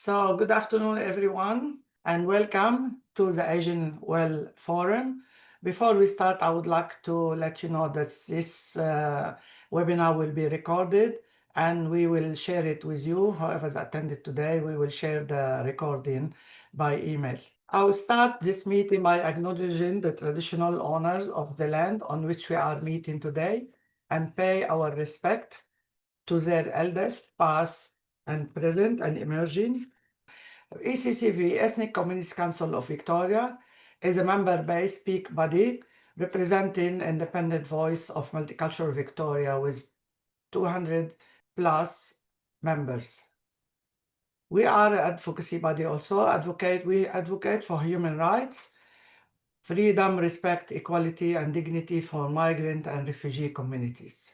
So good afternoon, everyone, and welcome to the Asian Well Forum. Before we start, I would like to let you know that this webinar will be recorded and we will share it with you. Whoever's attended today, we will share the recording by email. I will start this meeting by acknowledging the traditional owners of the land on which we are meeting today and pay our respect to their elders, past and present and emerging. ECCV, Ethnic Communities Council of Victoria, is a member-based peak body representing independent voice of multicultural Victoria with 200 plus members. We are an advocacy body also. We advocate for human rights, freedom, respect, equality, and dignity for migrant and refugee communities.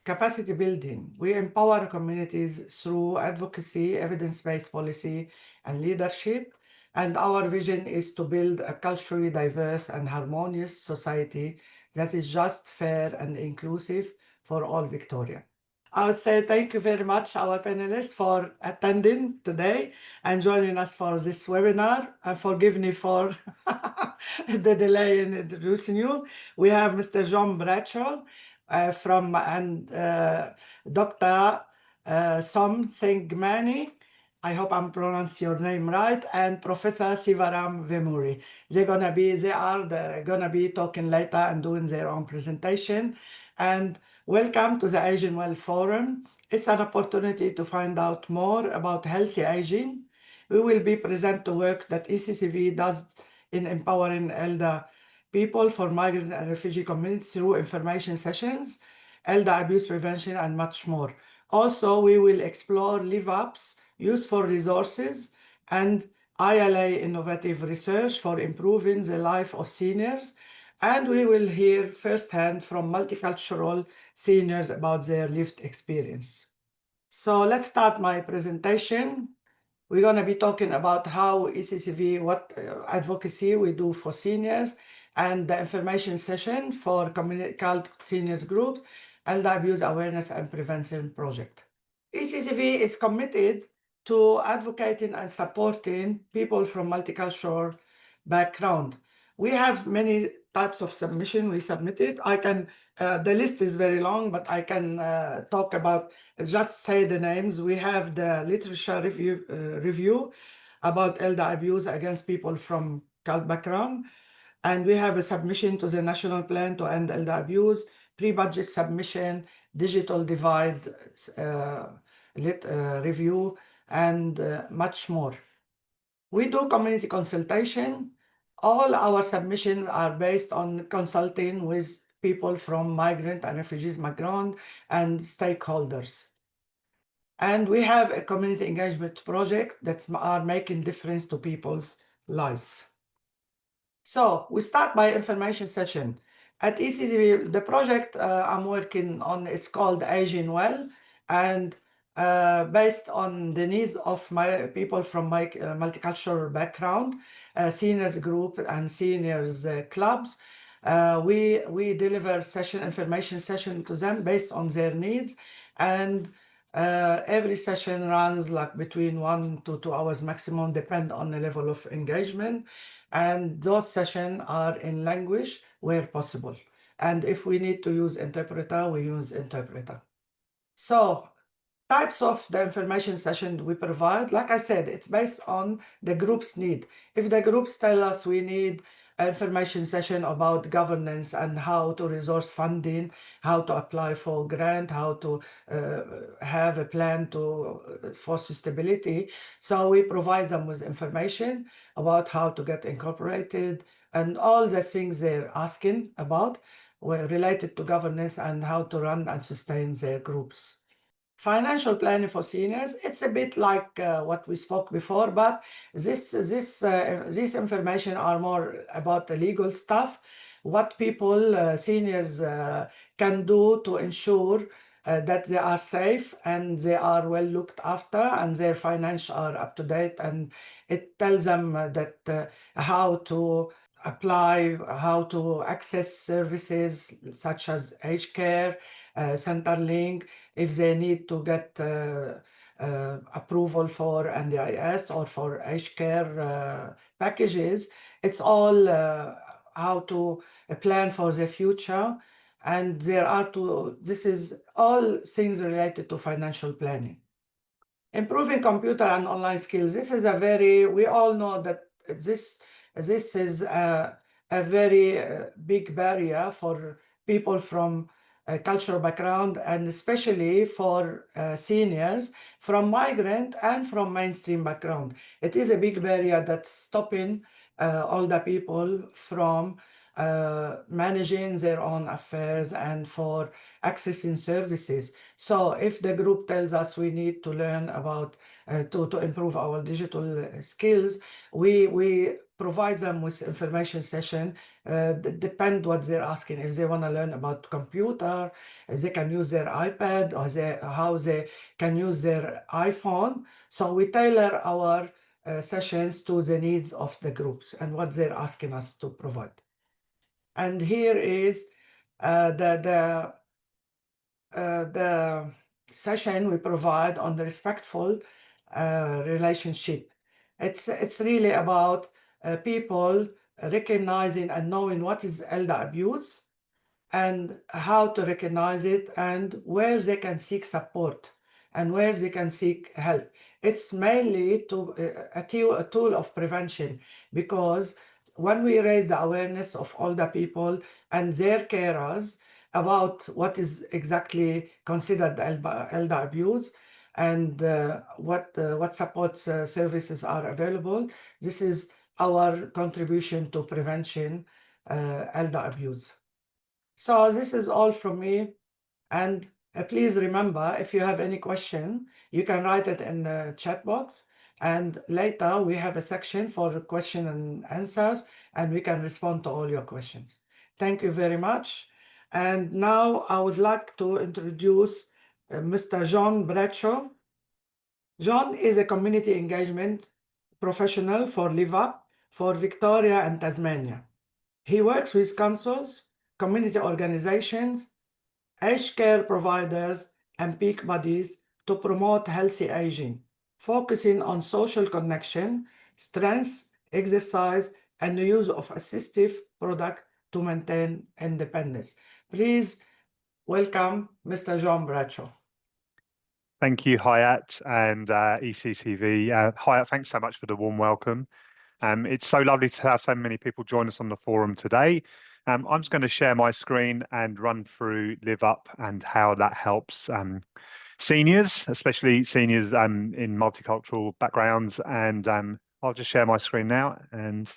Capacity building. We empower communities through advocacy, evidence-based policy, and leadership. And our vision is to build a culturally diverse and harmonious society that is just, fair, and inclusive for all Victorians. I would say thank you very much, our panelists, for attending today and joining us for this webinar. And forgive me for the delay in introducing you. We have Mr. John Bradshaw and Dr. Sengmany. I hope I'm pronouncing your name right, and Professor Sivaram Vemurian. They're gonna be talking later and doing their own presentation. And welcome to the Asian Well Forum. It's an opportunity to find out more about healthy aging. We will be present the work that ECCV does in empowering elder people for migrant and refugee communities through information sessions, elder abuse prevention, and much more. Also, we will explore LiveUp's useful resources and ILA innovative research for improving the life of seniors. And we will hear firsthand from multicultural seniors about their lived experience. So let's start my presentation. We're going to be talking about how ECCV, what advocacy we do for seniors, and the information session for community seniors groups, and the abuse awareness and prevention project. ECCV is committed to advocating and supporting people from multicultural background. We have many types of submission we submitted. The list is very long, but I can talk about, just say the names. We have the literature review about elder abuse against people from cult background. And we have a submission to the National Plan to End Elder Abuse, pre-budget submission, digital divide review, and much more. We do community consultation. All our submissions are based on consulting with people from migrant and refugees background and stakeholders. And we have a community engagement project that are making difference to people's lives. So we start by information session. At ECCV, the project I'm working on, it's called Asian Well, and based on the needs of my people from my multicultural background, seniors group and seniors clubs, we deliver information session to them based on their needs, and every session runs like between 1 to 2 hours maximum, depend on the level of engagement. And those sessions are in language where possible. And if we need to use interpreter, we use interpreter. So types of the information session we provide, like I said, it's based on the group's need. If the groups tell us we need information session about governance and how to resource funding, how to apply for grant, how to have a plan for sustainability. So we provide them with information about how to get incorporated and all the things they're asking about were related to governance and how to run and sustain their groups. Financial planning for seniors, it's a bit like what we spoke before, but this information are more about the legal stuff, what people, seniors can do to ensure that they are safe and they are well looked after and their finances are up to date, and it tells them that how to apply, how to access services such as aged care, Centerlink, if they need to get approval for NDIS or for aged care packages. It's all how to plan for the future. And this is all things related to financial planning. Improving computer and online skills. This is we all know that this is a very big barrier for people from a cultural background, and especially for seniors from migrant and from mainstream background. It is a big barrier that's stopping all the people from managing their own affairs and for accessing services. So if the group tells us we need to learn about to improve our digital skills, we provide them with information session, depend what they're asking. If they want to learn about computer, they can use their iPad, or how they can use their iPhone. So we tailor our sessions to the needs of the groups and what they're asking us to provide. And here is the session we provide on the respectful relationship. It's really about people recognizing and knowing what is elder abuse and how to recognize it and where they can seek support and where they can seek help. It's mainly a tool of prevention, because when we raise the awareness of older people and their carers about what is exactly considered elder abuse and what support services are available, this is our contribution to prevention elder abuse. So this is all from me, and please remember, if you have any question, you can write it in the chat box, and later we have a section for question and answers, and we can respond to all your questions. Thank you very much. And now I would like to introduce Mr. John Bradshaw. John is a community engagement professional for LiveUp for Victoria and Tasmania. He works with councils, community organizations, aged care providers, and peak bodies to promote healthy aging, focusing on social connection, strength, exercise, and the use of assistive products to maintain independence. Please welcome Mr. John Bradshaw. Thank you, Hayat and ECCV. Hayat, thanks so much for the warm welcome. It's so lovely to have so many people join us on the forum today. I'm just going to share my screen and run through LiveUp and how that helps seniors, especially seniors in multicultural backgrounds. And I'll just share my screen now and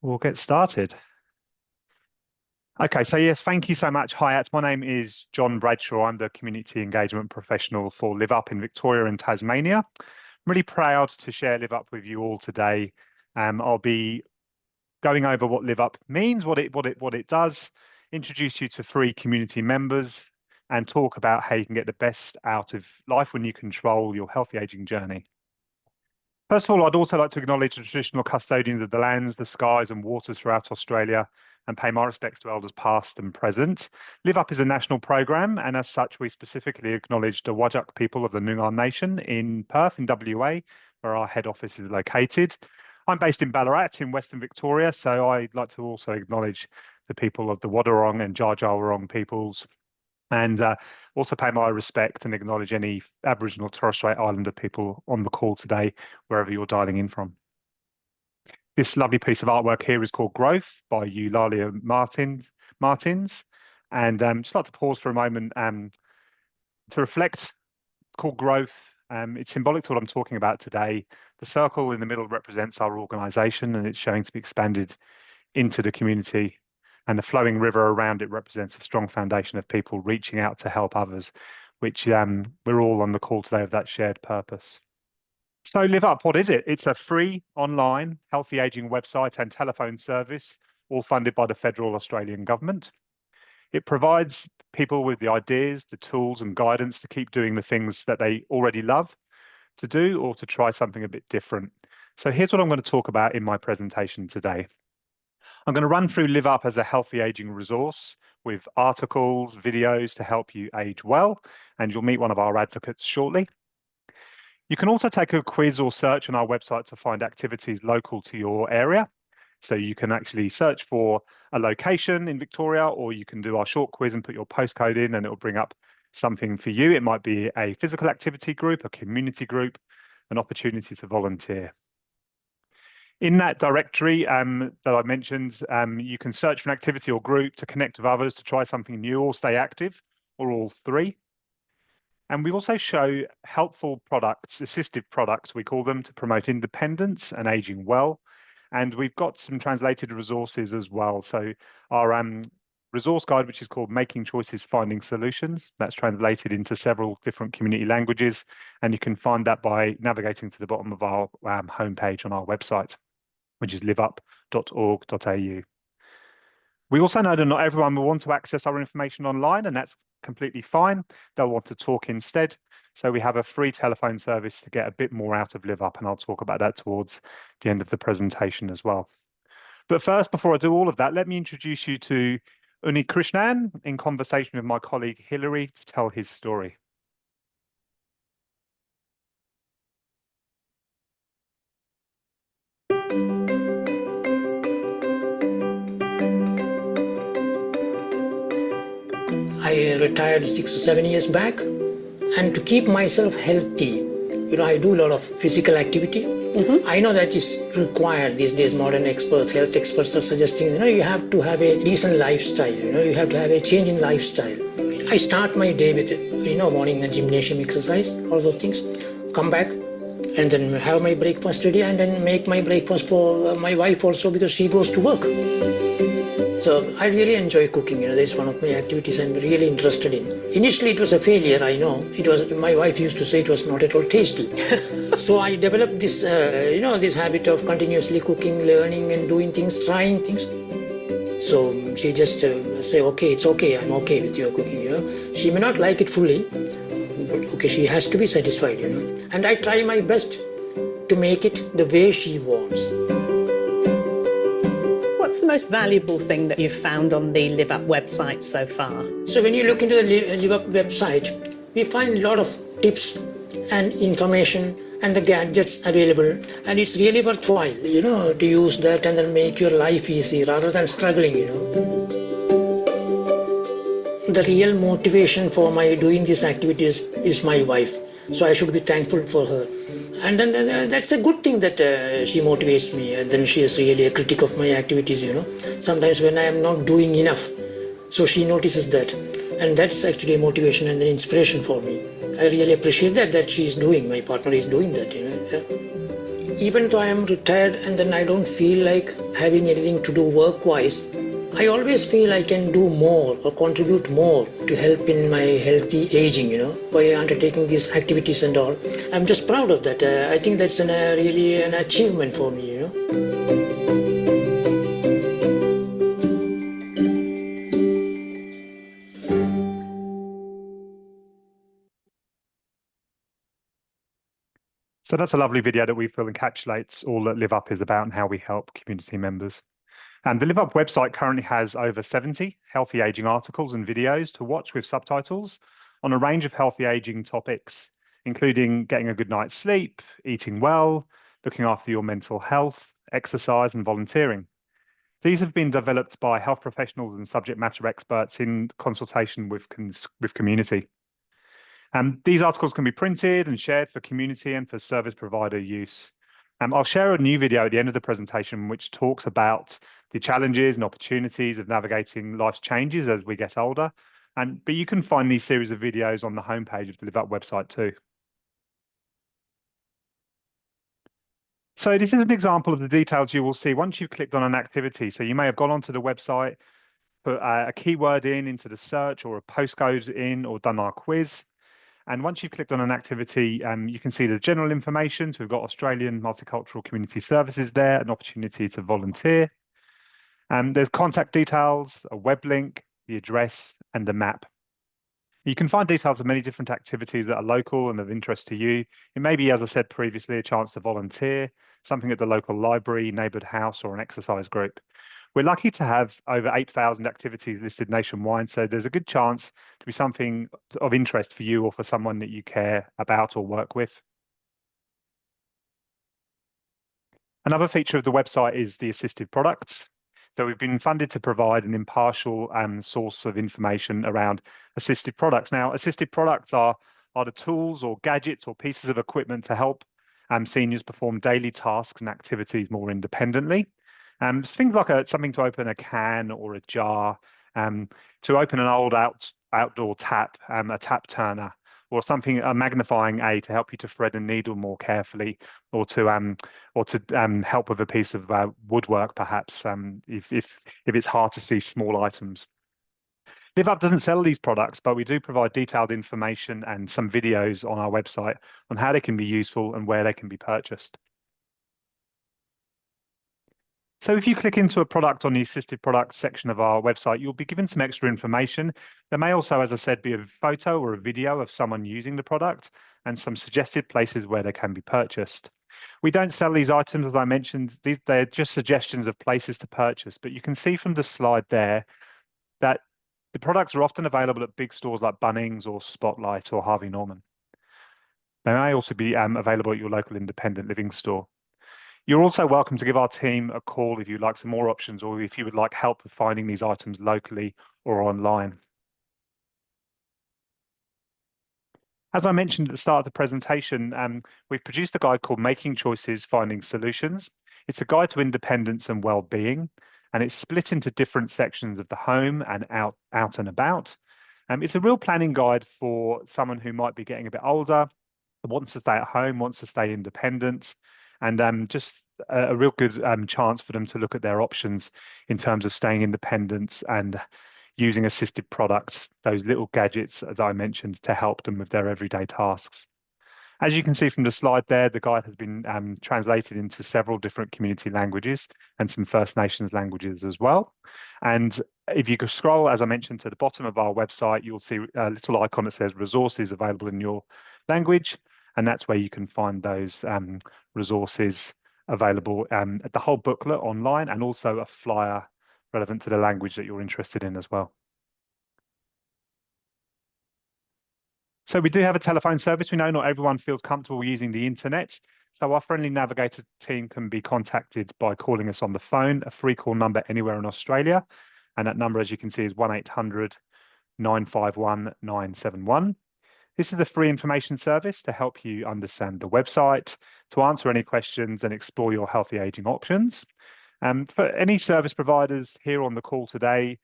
we'll get started. Okay, so yes, thank you so much, Hayat. My name is John Bradshaw. I'm the community engagement professional for LiveUp in Victoria and Tasmania. I'm really proud to share LiveUp with you all today. I'll be going over what LiveUp means, what it does, introduce you to 3 community members, and talk about how you can get the best out of life when you control your healthy aging journey. First of all, I'd also like to acknowledge the traditional custodians of the lands, the skies and waters throughout Australia, and pay my respects to elders past and present. LiveUp is a national programme, and as such, we specifically acknowledge the Whadjuk people of the Noongar Nation in Perth, in WA, where our head office is located. I'm based in Ballarat in Western Victoria, so I'd like to also acknowledge the people of the Wadawurrung and Dja Dja Wurrung peoples, and also pay my respect and acknowledge any Aboriginal Torres Strait Islander people on the call today, wherever you're dialing in from. This lovely piece of artwork here is called Growth by Eulalia Martins. And just like to pause for a moment to reflect. It's called Growth. It's symbolic to what I'm talking about today. The circle in the middle represents our organisation, and it's showing to be expanded into the community. And the flowing river around it represents a strong foundation of people reaching out to help others, which we're all on the call today of that shared purpose. So LiveUp, what is it? It's a free online healthy aging website and telephone service, all funded by the federal Australian government. It provides people with the ideas, the tools and guidance to keep doing the things that they already love to do, or to try something a bit different. So here's what I'm going to talk about in my presentation today. I'm going to run through LiveUp as a healthy aging resource with articles, videos to help you age well, and you'll meet one of our advocates shortly. You can also take a quiz or search on our website to find activities local to your area. So you can actually search for a location in Victoria, or you can do our short quiz and put your postcode in and it will bring up something for you. It might be a physical activity group, a community group, an opportunity to volunteer. In that directory that I mentioned, you can search for an activity or group to connect with others, to try something new or stay active, or all three. And we also show helpful products, assistive products, we call them, to promote independence and aging well. And we've got some translated resources as well. So our resource guide, which is called Making Choices, Finding Solutions, that's translated into several different community languages. And you can find that by navigating to the bottom of our homepage on our website, which is liveup.org.au. We also know that not everyone will want to access our information online, and that's completely fine. They'll want to talk instead. So we have a free telephone service to get a bit more out of LiveUp, and I'll talk about that towards the end of the presentation as well. But first, before I do all of that, let me introduce you to Uni Krishnan in conversation with my colleague Hilary to tell his story. I retired 6 or 7 years back, and to keep myself healthy, I do a lot of physical activity. I know that is required these days. Modern experts, health experts are suggesting, you have to have a decent lifestyle, you have to have a change in lifestyle. I start my day with, morning and gymnasium exercise, all those things, come back and then have my breakfast ready and then make my breakfast for my wife also, because she goes to work. So I really enjoy cooking. That's one of my activities I'm really interested in. Initially, it was a failure. I know it was. My wife used to say it was not at all tasty. So I developed this, this habit of continuously cooking, learning, and doing things, trying things. So she just say, "Okay, it's okay. I'm okay with your cooking." She may not like it fully, but okay, she has to be satisfied. And I try my best to make it the way she wants. What's the most valuable thing that you've found on the LiveUp website so far? So when you look into the LiveUp website, we find a lot of tips and information and the gadgets available, and it's really worthwhile, to use that and then make your life easy rather than struggling, The real motivation for my doing these activities is my wife, so I should be thankful for her. And then that's a good thing that she motivates me, and then she is really a critic of my activities, Sometimes when I am not doing enough, so she notices that. And that's actually a motivation and an inspiration for me. I really appreciate that she is doing, my partner is doing that, Even though I am retired and then I don't feel like having anything to do work-wise, I always feel I can do more or contribute more to help in my healthy aging, by undertaking these activities and all. I'm just proud of that. I think that's really an achievement for me, So that's a lovely video that we feel encapsulates all that LiveUp is about and how we help community members. And the LiveUp website currently has over 70 healthy aging articles and videos to watch with subtitles on a range of healthy aging topics, including getting a good night's sleep, eating well, looking after your mental health, exercise, and volunteering. These have been developed by health professionals and subject matter experts in consultation with community. These articles can be printed and shared for community and for service provider use. I'll share a new video at the end of the presentation which talks about the challenges and opportunities of navigating life's changes as we get older. But you can find these series of videos on the homepage of the LiveUp website too. So this is an example of the details you will see once you've clicked on an activity. So you may have gone onto the website, put a keyword into the search or a postcode in, or done our quiz. And once you've clicked on an activity, you can see the general information. So we've got Australian Multicultural Community Services there, an opportunity to volunteer. There's contact details, a web link, the address, and the map. You can find details of many different activities that are local and of interest to you. It may be, as I said previously, a chance to volunteer, something at the local library, neighbourhood house, or an exercise group. We're lucky to have over 8,000 activities listed nationwide, so there's a good chance to be something of interest for you or for someone that you care about or work with. Another feature of the website is the assisted products. So we've been funded to provide an impartial source of information around assisted products. Now, assisted products are the tools or gadgets or pieces of equipment to help seniors perform daily tasks and activities more independently. Things like something to open a can or a jar, to open an old outdoor tap, a tap turner, or something, a magnifying aid to help you to thread a needle more carefully, or to help with a piece of woodwork, perhaps, if it's hard to see small items. LiveUp doesn't sell these products, but we do provide detailed information and some videos on our website on how they can be useful and where they can be purchased. So if you click into a product on the assisted products section of our website, you'll be given some extra information. There may also, as I said, be a photo or a video of someone using the product and some suggested places where they can be purchased. We don't sell these items, as I mentioned. They're just suggestions of places to purchase, but you can see from the slide there that the products are often available at big stores like Bunnings or Spotlight or Harvey Norman. They may also be available at your local independent living store. You're also welcome to give our team a call if you'd like some more options or if you would like help with finding these items locally or online. As I mentioned at the start of the presentation, we've produced a guide called Making Choices, Finding Solutions. It's a guide to independence and well-being, and it's split into different sections of the home and out and about. It's a real planning guide for someone who might be getting a bit older, wants to stay at home, wants to stay independent, and just a real good chance for them to look at their options in terms of staying independent and using assisted products, those little gadgets that I mentioned, to help them with their everyday tasks. As you can see from the slide there, the guide has been translated into several different community languages and some First Nations languages as well. And if you could scroll, as I mentioned, to the bottom of our website, you'll see a little icon that says resources available in your language. And that's where you can find those resources available, the whole booklet online, and also a flyer relevant to the language that you're interested in as well. So we do have a telephone service. We know not everyone feels comfortable using the internet. So our friendly navigator team can be contacted by calling us on the phone, a free call number anywhere in Australia. And that number, as you can see, is 1800 951 971. This is a free information service to help you understand the website, to answer any questions and explore your healthy aging options. For any service providers here on the call today,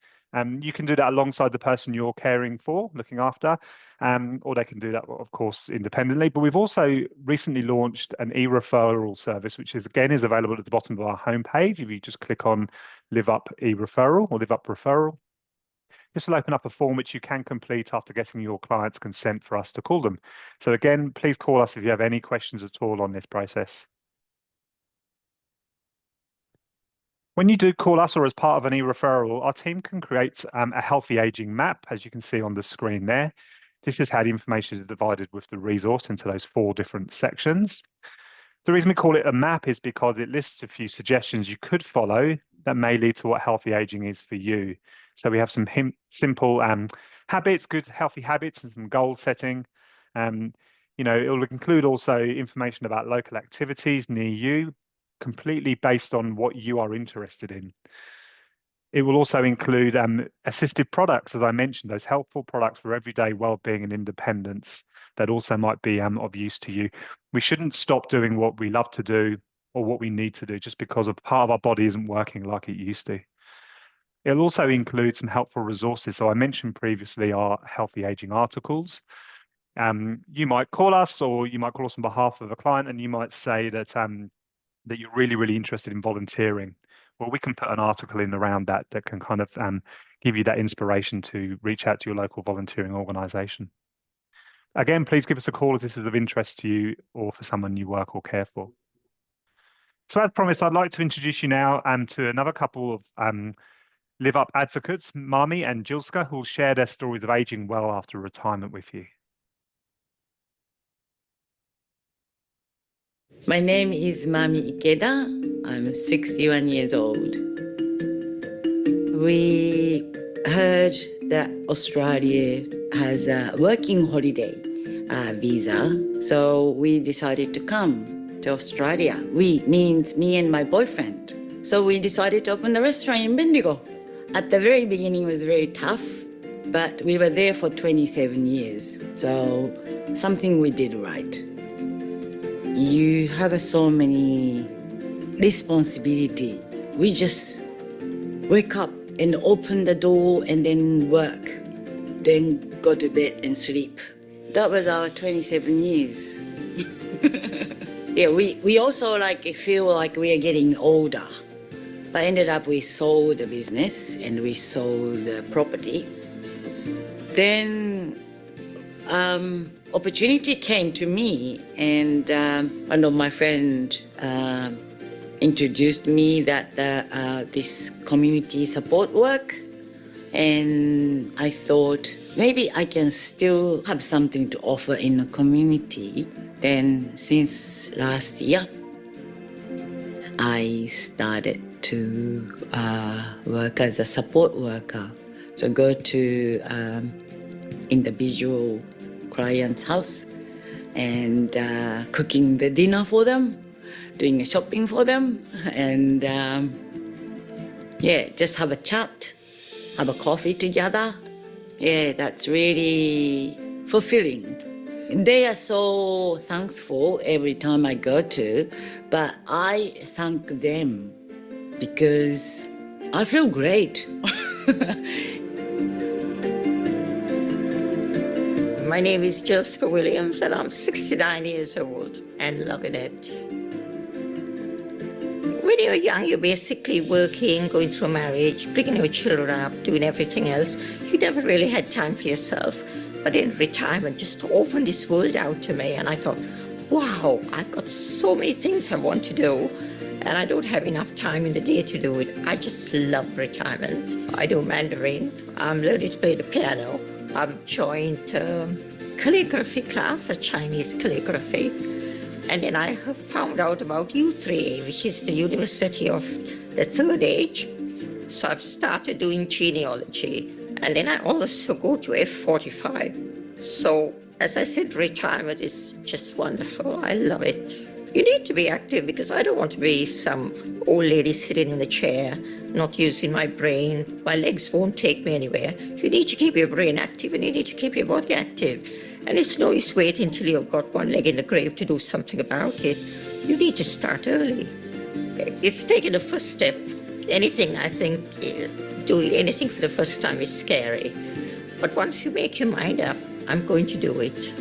you can do that alongside the person you're caring for, looking after, or they can do that, of course, independently. But we've also recently launched an e-referral service, which is available at the bottom of our homepage. If you just click on LiveUp e-referral or LiveUp referral, this will open up a form which you can complete after getting your client's consent for us to call them. So again, please call us if you have any questions at all on this process. When you do call us or as part of an e-referral, our team can create a healthy aging map, as you can see on the screen there. This is how the information is divided with the resource into those 4 different sections. The reason we call it a map is because it lists a few suggestions you could follow that may lead to what healthy aging is for you. So we have some simple habits, good healthy habits, and some goal setting. It will include also information about local activities near you, completely based on what you are interested in. It will also include assisted products, as I mentioned, those helpful products for everyday well-being and independence that also might be of use to you. We shouldn't stop doing what we love to do or what we need to do just because a part of our body isn't working like it used to. It'll also include some helpful resources. So I mentioned previously our healthy aging articles. You might call us, or you might call us on behalf of a client, and you might say that that you're really, really interested in volunteering. Well, we can put an article in around that can kind of give you that inspiration to reach out to your local volunteering organisation. Again, please give us a call if this is of interest to you or for someone you work or care for. So as promised, I'd like to introduce you now to another couple of LiveUp advocates, Mami and Jilska, who will share their stories of aging well after retirement with you. My name is Mami Ikeda. I'm 61 years old. We heard that Australia has a working holiday visa, so we decided to come to to Australia. We means me and my boyfriend. So we decided to open a restaurant in Bendigo. At the very beginning, it was very tough, but we were there for 27 years. So something we did right. You have so many responsibility. We just wake up and open the door and then work, then go to bed and sleep. That was our 27 years. Yeah, we also feel like we are getting older. But ended up we sold the business and we sold the property. Then opportunity came to me, and one of my friends introduced me that this community support work, and I thought maybe I can still have something to offer in the community. Then since last year, I started to work as a support worker. So go to individual client's house and cooking the dinner for them, doing the shopping for them, and yeah, just have a chat, have a coffee together. Yeah, that's really fulfilling. They are so thankful every time I go to, but I thank them because I feel great. My name is Jessica Williams, and I'm 69 years old and loving it. When you're young, you're basically working, going through marriage, bringing your children up, doing everything else. You never really had time for yourself. But in retirement, just opened this world out to me, and I thought, wow, I've got so many things I want to do, and I don't have enough time in the day to do it. I just love retirement. I do Mandarin. I'm learning to play the piano. I've joined calligraphy class, a Chinese calligraphy. And then I have found out about U3A, which is the University of the Third Age. So I've started doing genealogy. And then I also go to F45. So, as I said, retirement is just wonderful. I love it. You need to be active because I don't want to be some old lady sitting in a chair, not using my brain. My legs won't take me anywhere. You need to keep your brain active and you need to keep your body active. And it's no use waiting until you've got one leg in the grave to do something about it. You need to start early. It's taking the first step. Anything, I think, doing anything for the first time is scary. But once you make your mind up, I'm going to do it.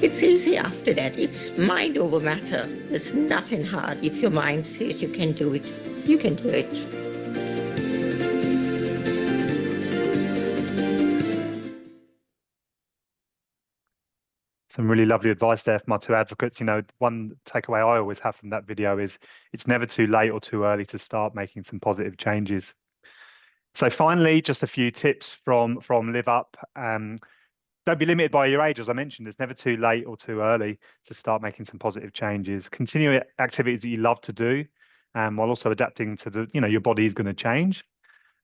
It's easy after that. It's mind over matter. There's nothing hard. If your mind says you can do it, you can do it. Some really lovely advice there from our two advocates. You know, one takeaway I always have from that video is it's never too late or too early to start making some positive changes. So finally, just a few tips from LiveUp. Don't be limited by your age. As I mentioned, it's never too late or too early to start making some positive changes. Continue activities that you love to do, while also adapting to the, your body is going to change.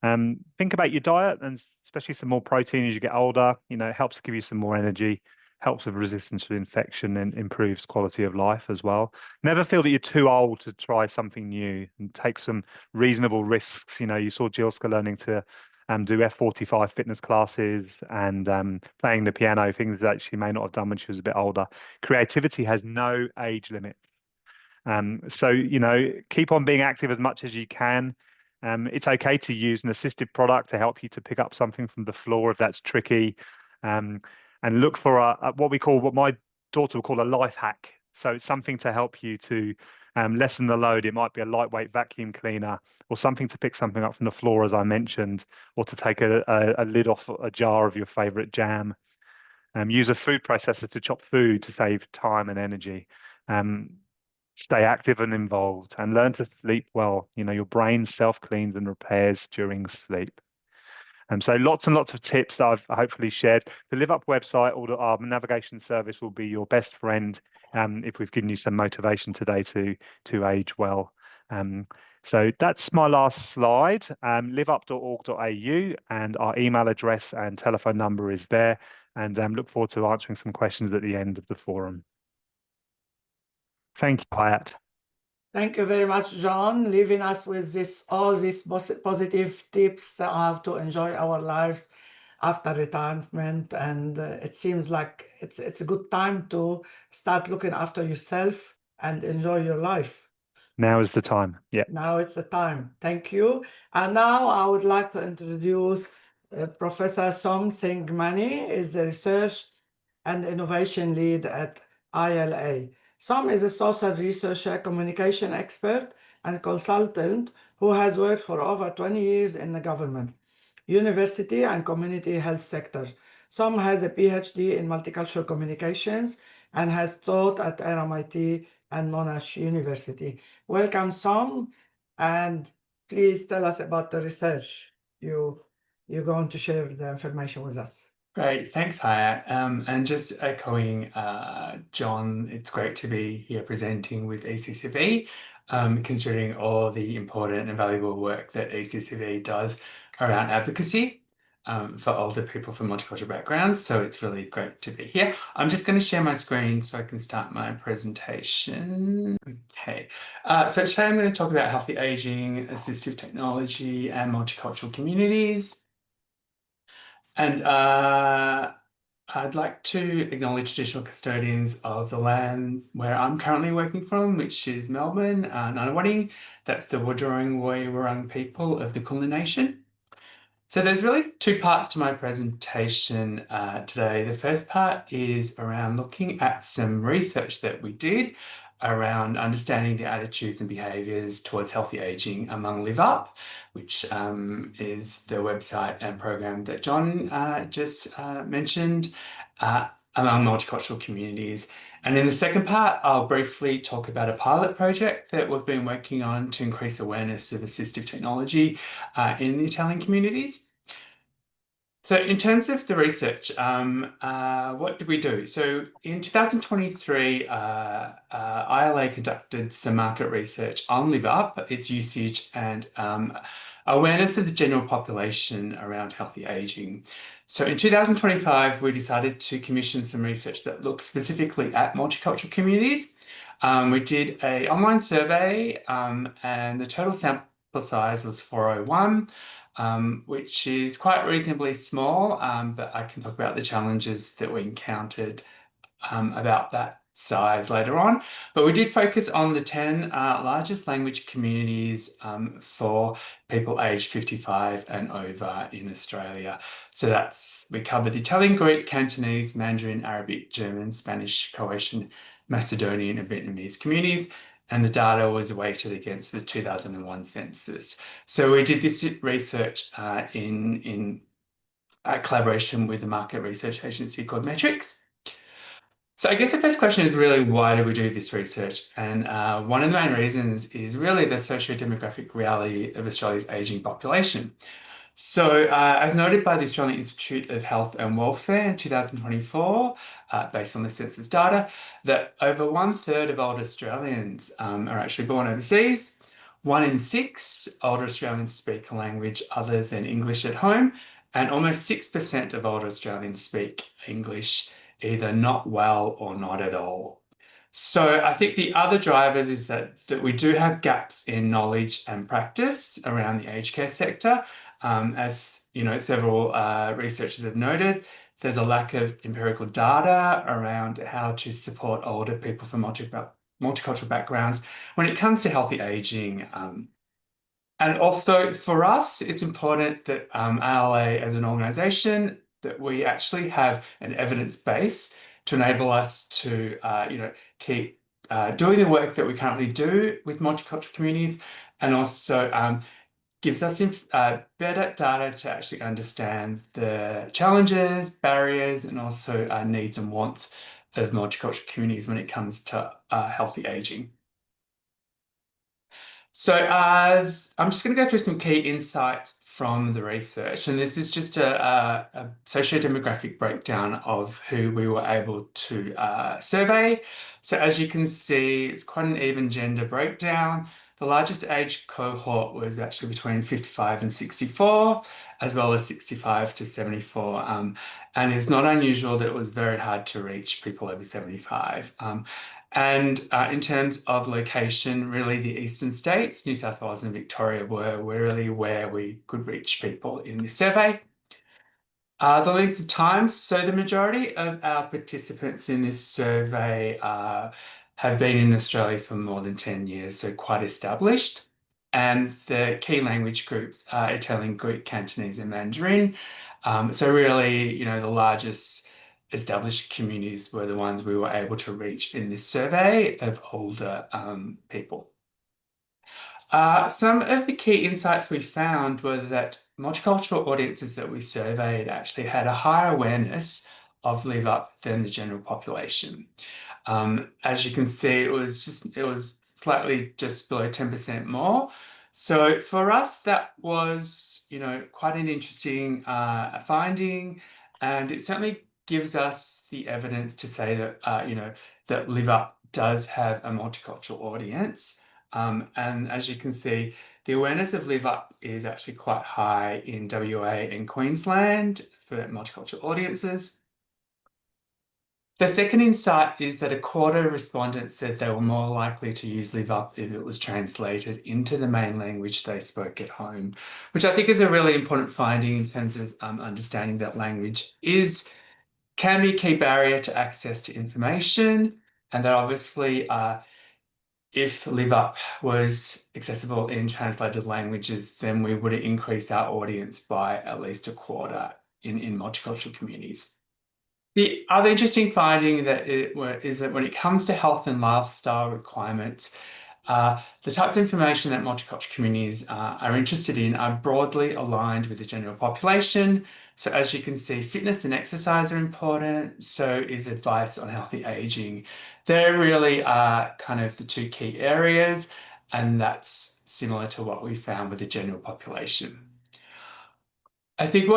Think about your diet, and especially some more protein as you get older. It helps give you some more energy, helps with resistance to infection, and improves quality of life as well. Never feel that you're too old to try something new, and take some reasonable risks. You saw Jilska learning to do F45 fitness classes and playing the piano, things that she may not have done when she was a bit older. Creativity has no age limit. So, keep on being active as much as you can. It's okay to use an assistive product to help you to pick up something from the floor if that's tricky. And look for what my daughter will call a life hack. So it's something to help you to lessen the load. It might be a lightweight vacuum cleaner or something to pick something up from the floor, as I mentioned, or to take a lid off a jar of your favorite jam. Use a food processor to chop food to save time and energy. Stay active and involved, and learn to sleep well. Your brain self-cleans and repairs during sleep. So lots and lots of tips that I've hopefully shared. The LiveUp website or our navigation service will be your best friend if we've given you some motivation today to age well. So that's my last slide. Liveup.org.au, and our email address and telephone number is there. And look forward to answering some questions at the end of the forum. Thank you, Hayat. Thank you very much, John, leaving us with all these positive tips how to enjoy our lives after retirement. And it seems like it's a good time to start looking after yourself and enjoy your life. Now is the time. Yeah. Now it's the time. Thank you. And now I would like to introduce Professor Sengmany, is the Research and Innovation Lead at ILA. Som is a social researcher, communication expert, and consultant who has worked for over 20 years in the government, university, and community health sector. Som has a PhD in multicultural communications and has taught at RMIT and Monash University. Welcome, Som, and please tell us about the research you're going to share the information with us. Great, thanks, Hayat. And just echoing John, it's great to be here presenting with ECCV, considering all the important and valuable work that ECCV does around advocacy for older people from multicultural backgrounds. So it's really great to be here. I'm just going to share my screen so I can start my presentation. Okay, so today I'm going to talk about healthy aging, assistive technology, and multicultural communities. And I'd like to acknowledge traditional custodians of the land where I'm currently working from, which is Melbourne, Ngunnawal. That's the Wurundjeri Wurrung people of the Kulin Nation. So there's really two parts to my presentation today. The first part is around looking at some research that we did around understanding the attitudes and behaviours towards healthy ageing among LiveUp, which is the website and program that John just mentioned, among multicultural communities. And in the second part, I'll briefly talk about a pilot project that we've been working on to increase awareness of assistive technology in the Italian communities. So in terms of the research, what did we do? So in 2023, ILA conducted some market research on LiveUp, its usage and awareness of the general population around healthy ageing. So in 2025, we decided to commission some research that looked specifically at multicultural communities. We did an online survey and the total sample size was 401. Which is quite reasonably small, but I can talk about the challenges that we encountered about that size later on. But we did focus on the 10 largest language communities for people aged 55 and over in Australia. So we covered Italian, Greek, Cantonese, Mandarin, Arabic, German, Spanish, Croatian, Macedonian and Vietnamese communities. And the data was weighted against the 2001 census. So we did this research in collaboration with a market research agency called Metrics. So I guess the first question is really, why do we do this research? And one of the main reasons is really the socio-demographic reality of Australia's ageing population. So as noted by the Australian Institute of Health and Welfare in 2024, based on the census data, that over 1/3 of older Australians are actually born overseas. 1 in 6 older Australians speak a language other than English at home, and almost 6% of older Australians speak English either not well or not at all. So I think the other drivers is that we do have gaps in knowledge and practice around the aged care sector. As you know, several researchers have noted, there's a lack of empirical data around how to support older people from multicultural backgrounds when it comes to healthy ageing. And also for us, it's important that ILA as an organisation, that we actually have an evidence base to enable us to keep doing the work that we currently do with multicultural communities, and also gives us better data to actually understand the challenges, barriers, and also needs and wants of multicultural communities when it comes to healthy ageing. So I'm just going to go through some key insights from the research, and this is just a socio-demographic breakdown of who we were able to survey. So as you can see, it's quite an even gender breakdown. The largest age cohort was actually between 55 and 64, as well as 65 to 74. And it's not unusual that it was very hard to reach people over 75. And in terms of location, really the eastern states, New South Wales and Victoria, were really where we could reach people in this survey. The length of time, so the majority of our participants in this survey have been in Australia for more than 10 years, so quite established. And the key language groups are Italian, Greek, Cantonese and Mandarin. So really, the largest established communities were the ones we were able to reach in this survey of older people. Some of the key insights we found were that multicultural audiences that we surveyed actually had a higher awareness of LiveUp than the general population. As you can see, it was slightly just below 10% more. So for us, that was, quite an interesting finding, and it certainly gives us the evidence to say that, that LiveUp does have a multicultural audience. And as you can see, the awareness of LiveUp is actually quite high in WA and Queensland for multicultural audiences. The second insight is that a quarter of respondents said they were more likely to use LiveUp if it was translated into the main language they spoke at home, which I think is a really important finding in terms of understanding that language can be a key barrier to access to information, and that obviously if LiveUp was accessible in translated languages, then we would increase our audience by at least a quarter in multicultural communities. The other interesting finding is that when it comes to health and lifestyle requirements, the types of information that multicultural communities are interested in are broadly aligned with the general population. So as you can see, fitness and exercise are important, so is advice on healthy aging. They're really kind of the two key areas, and that's similar to what we found with the general population. I think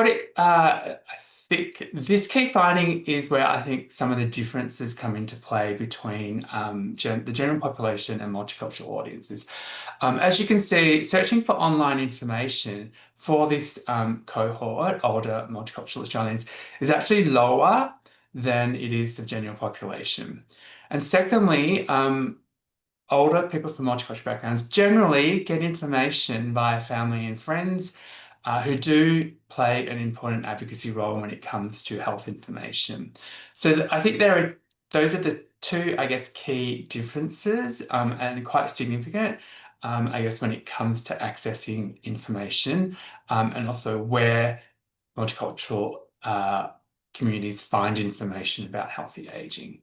this key finding is where I think some of the differences come into play between the general population and multicultural audiences. As you can see, searching for online information for this cohort, older multicultural Australians, is actually lower than it is for the general population. And secondly, older people from multicultural backgrounds generally get information via family and friends who do play an important advocacy role when it comes to health information. So I think those are the two, key differences and quite significant, when it comes to accessing information and also where multicultural communities find information about healthy aging.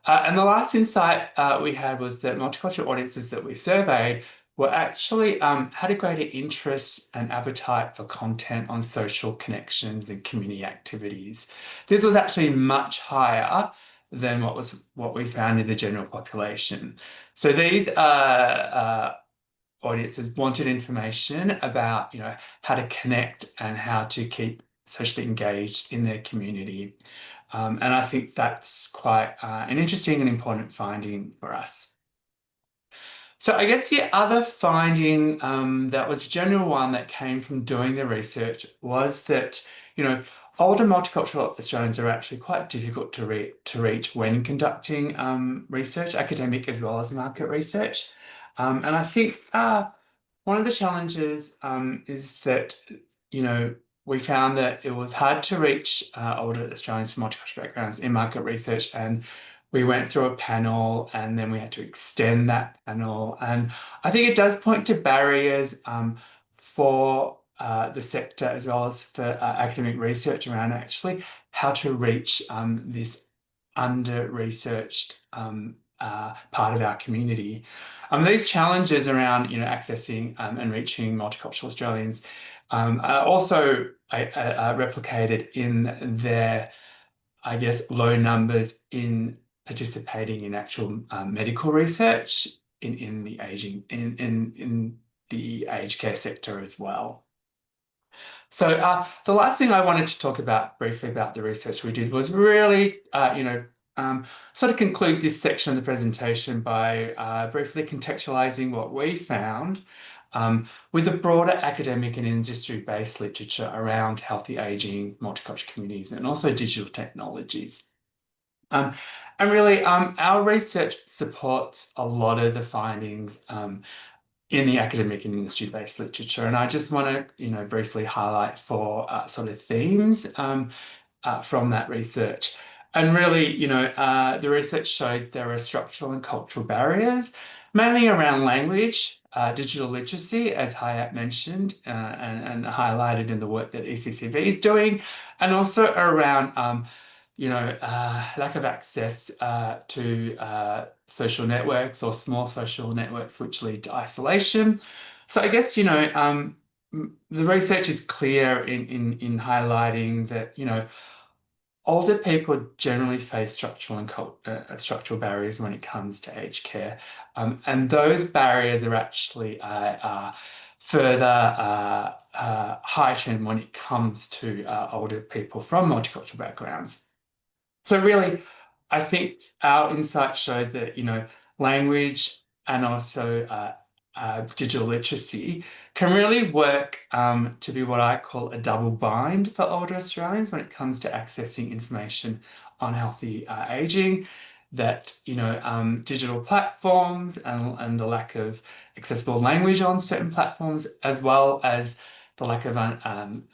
And the last insight we had was that multicultural audiences that we surveyed were actually had a greater interest and appetite for content on social connections and community activities. This was actually much higher than what we found in the general population. So these audiences wanted information about, how to connect and how to keep socially engaged in their community. And I think that's quite an interesting and important finding for us. So I guess the other finding that was a general one that came from doing the research was that, older multicultural Australians are actually quite difficult to reach when conducting research, academic as well as market research. And I think one of the challenges is that, we found that it was hard to reach older Australians from multicultural backgrounds in market research, and we went through a panel and then we had to extend that panel. And I think it does point to barriers for the sector as well as for academic research around actually how to reach this under-researched part of our community. These challenges around accessing and reaching multicultural Australians are also replicated in their, low numbers in participating in actual medical research in the aging in the aged care sector as well. So the last thing I wanted to talk about briefly about the research we did was really, sort of conclude this section of the presentation by briefly contextualizing what we found with the broader academic and industry-based literature around healthy aging, multicultural communities, and also digital technologies. And really, our research supports a lot of the findings in the academic and industry-based literature. And I just want to, briefly highlight four sort of themes from that research. And really, the research showed there are structural and cultural barriers, mainly around language, digital literacy, as Hayat mentioned, and highlighted in the work that ECCV is doing, and also around lack of access to social networks or small social networks, which lead to isolation. So I guess, the research is clear in highlighting that, older people generally face structural and structural barriers when it comes to aged care. And those barriers are actually further heightened when it comes to older people from multicultural backgrounds. So really, I think our insights showed that, language and also digital literacy can really work to be what I call a double bind for older Australians when it comes to accessing information on healthy aging. That, digital platforms and the lack of accessible language on certain platforms, as well as the lack of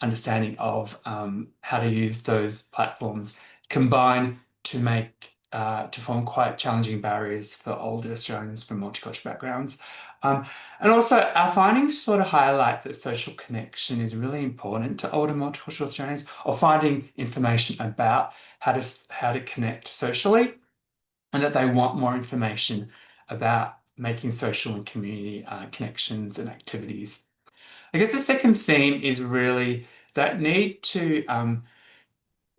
understanding of how to use those platforms, combine to form quite challenging barriers for older Australians from multicultural backgrounds. And also our findings sort of highlight that social connection is really important to older multicultural Australians, or finding information about how to connect socially, and that they want more information about making social and community connections and activities. I guess the second theme is really that need to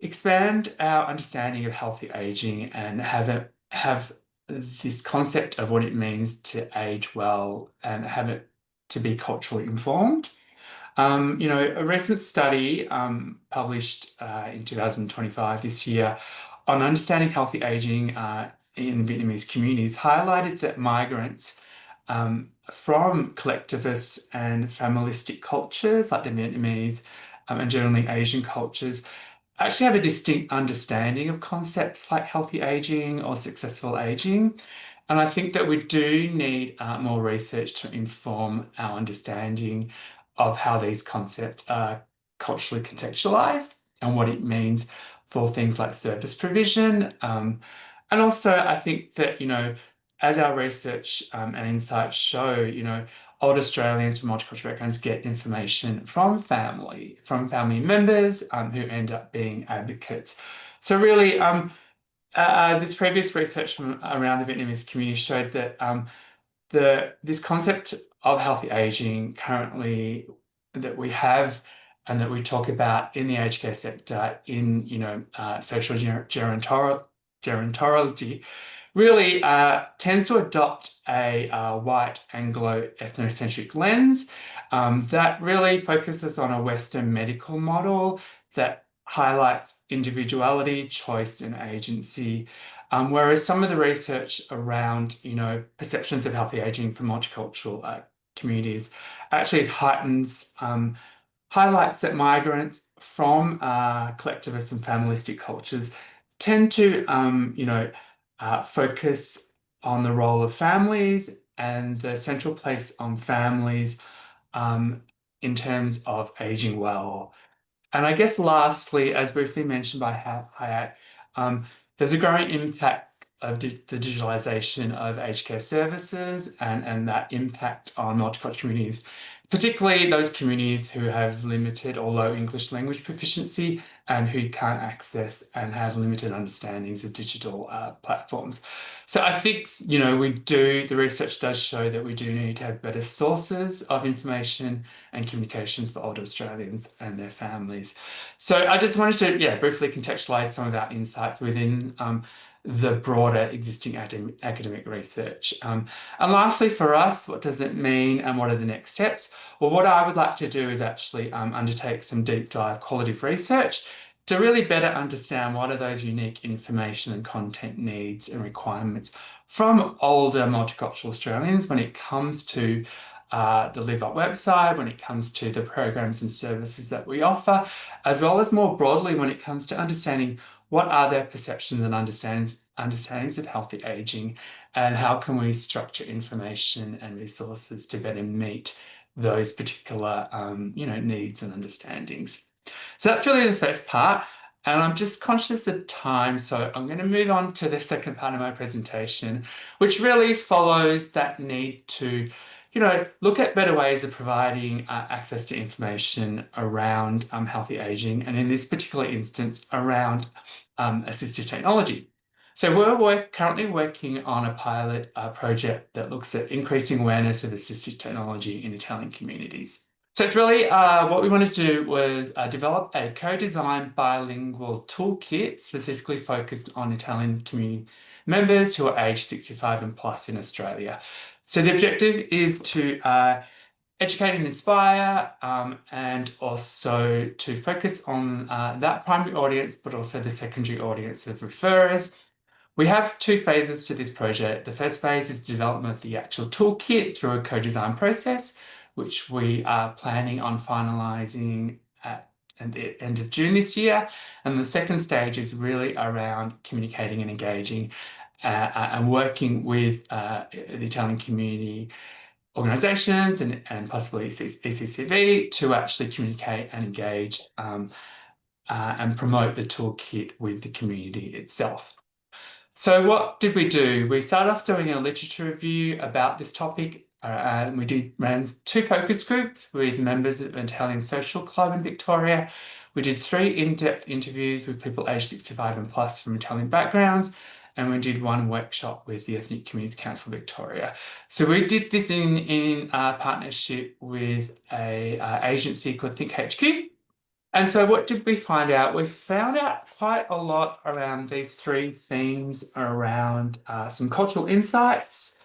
expand our understanding of healthy aging and have this concept of what it means to age well and have it to be culturally informed. A recent study published in 2025 this year on understanding healthy aging in Vietnamese communities highlighted that migrants from collectivist and familistic cultures like the Vietnamese and generally Asian cultures actually have a distinct understanding of concepts like healthy aging or successful aging. And I think that we do need more research to inform our understanding of how these concepts are culturally contextualized and what it means for things like service provision. And also, I think that, as our research and insights show, older Australians from multicultural backgrounds get information from family members who end up being advocates. So really, this previous research from around the Vietnamese community showed that this concept of healthy aging currently that we have and that we talk about in the aged care sector in social gerontology really tends to adopt a white Anglo ethnocentric lens that really focuses on a Western medical model that highlights individuality, choice, and agency. Whereas some of the research around, perceptions of healthy aging for multicultural communities actually highlights that migrants from collectivist and familistic cultures tend to, focus on the role of families and the central place on families in terms of aging well. And I guess lastly, as briefly mentioned by Hayat, there's a growing impact of the digitalisation of aged care services and that impact on multicultural communities, particularly those communities who have limited or low English language proficiency and who can't access and have limited understandings of digital platforms. So I think, the research does show that we do need to have better sources of information and communications for older Australians and their families. So I just wanted to, briefly contextualise some of our insights within the broader existing academic research. And lastly, for us, what does it mean and what are the next steps? Well, what I would like to do is actually undertake some deep dive qualitative research to really better understand what are those unique information and content needs and requirements from older multicultural Australians when it comes to the LiveUp website, when it comes to the programs and services that we offer, as well as more broadly when it comes to understanding what are their perceptions and understandings of healthy aging, and how can we structure information and resources to better meet those particular needs and understandings. So that's really the first part. And I'm just conscious of time, so I'm going to move on to the second part of my presentation, which really follows that need to, look at better ways of providing access to information around healthy aging, and in this particular instance, around assistive technology. So we're currently working on a pilot project that looks at increasing awareness of assistive technology in Italian communities. So it's really what we wanted to do was develop a co-designed bilingual toolkit specifically focused on Italian community members who are aged 65 and plus in Australia. So the objective is to educate and inspire, and also to focus on that primary audience, but also the secondary audience of referrers. We have two phases to this project. The first phase is development of the actual toolkit through a co-design process, which we are planning on finalising at the end of June this year. And the second stage is really around communicating and engaging and working with the Italian community organisations and possibly ECCV to actually communicate and engage and promote the toolkit with the community itself. So what did we do? We started off doing a literature review about this topic, and we ran 2 focus groups with members of the Italian Social Club in Victoria. We did 3 in-depth interviews with people aged 65 and plus from Italian backgrounds, and we did 1 workshop with the Ethnic Communities Council Victoria. So we did this in partnership with a agency called Think HQ. And so what did we find out? We found out quite a lot around these 3 themes around some cultural insights.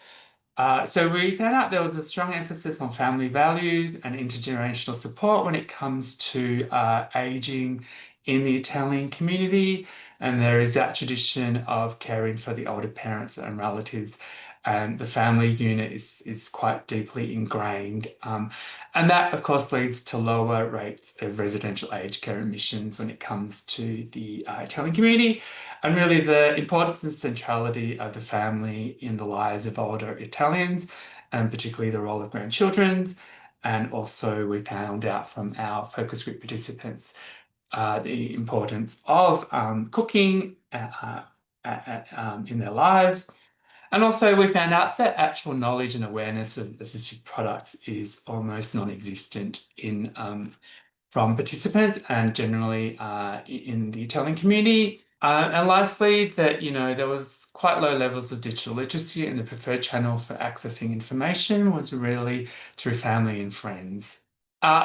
So we found out there was a strong emphasis on family values and intergenerational support when it comes to ageing in the Italian community. And there is that tradition of caring for the older parents and relatives. And the family unit is quite deeply ingrained. And that, of course, leads to lower rates of residential aged care admissions when it comes to the Italian community, and really the importance and centrality of the family in the lives of older Italians, and particularly the role of grandchildren. And also we found out from our focus group participants the importance of cooking in their lives. And also we found out that actual knowledge and awareness of assistive products is almost non-existent from participants and generally in the Italian community. And lastly, that there was quite low levels of digital literacy, and the preferred channel for accessing information was really through family and friends.